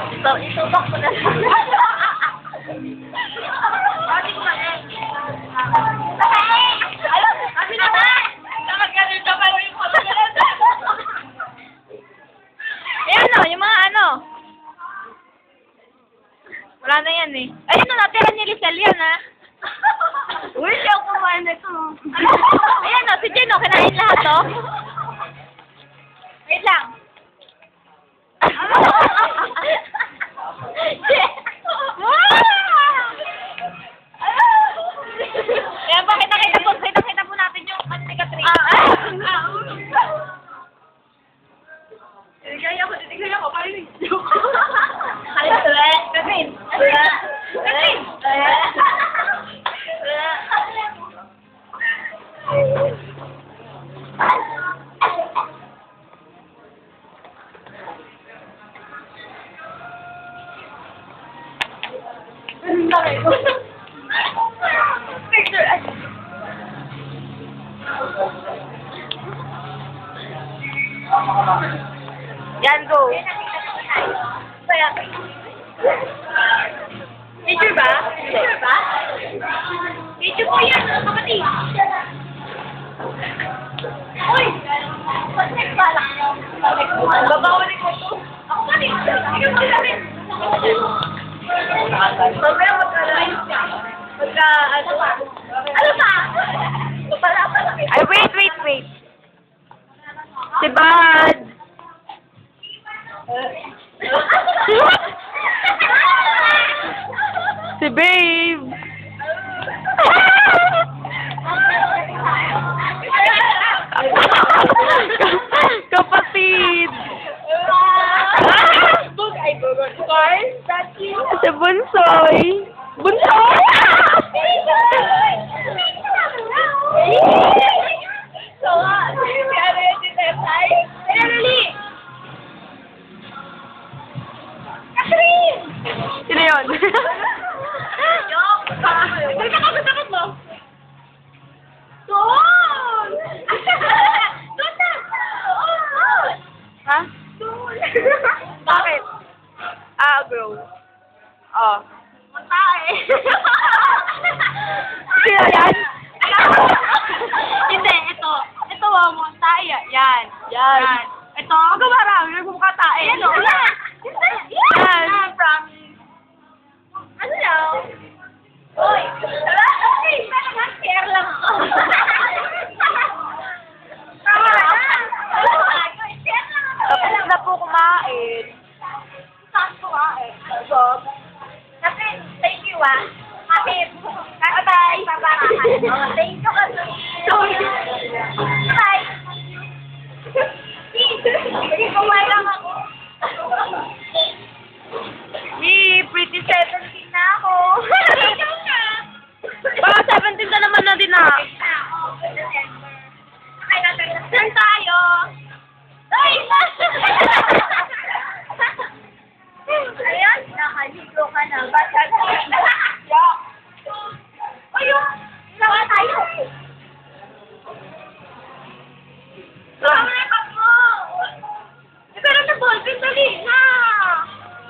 So, itubak ko na lang. Ating mali. Sabi naman! Nakagaling ka pa rin ko. Ayan o, yung mga ano. Wala na yan eh. Ayun o, natira ni Lizelle yan ha. Uy, siya ako kumain na ito. Ayan o, si Jen o, kinain lahat o. Wait lang. Kaya ba kita po natin yung Katrina. Titigay ako, parang nag-joke. Katrin! Katrin! Picture! Yan, go! Picture ba? Picture ba? Picture po yan, kapatid! Uy! Pag-check ba lang? Babawalin ko ito. Ako pa rin! Ikaw mo namin! Mamaya magkalain siya. Ano pa? Ano pa? Ay, wait! Si Bad! Si Babe! Kapatid! Si Bunsoy! Bunsoy! Sino yun? Sakit mo? Doon! Doon na! Ha? Doon! Bakit? Grow. Oh. Muntae. Sino yan? Hindi, ito. Ito, muntae. Yan. Ito, ako marami. Nagmumukha tae. Yan, o. Yan. Promise. Ano daw? Uy! Okay, share lang ako. Tama na. Share lang ako. Tapos na po kumain. Tapos kumain. Kasi, thank you Kapit. Bye-bye. Bye-bye. Thank you kasi. Bye. Sige, kumain lang ako. Pretty 17 na ako. Baka 17 ka naman na din na. Saan tayo? Ay! Ayan, nakaligo ka na. Basta tayo. Ayun! Nawa tayo. Tama na ka mo! Pero na ballpen, dali na!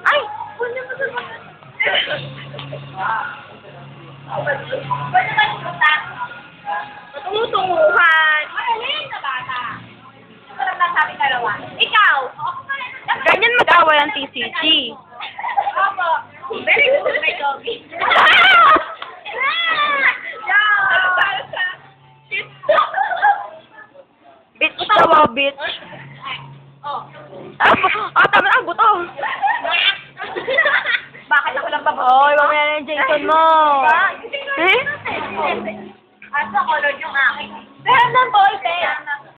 Ay! Punya mo sa mga... Pwede ba pumunta? Matungutunguhan. Mahalin na bata. Ito lang nasabi dalawa. Ikaw! Ganyan mag-awal ang TCG. Opo. Very good, my doggy. Bitch daw, bitch. Tama na, buto. Bakit ako lang ba? Oy, mamaya na yung Jason mo.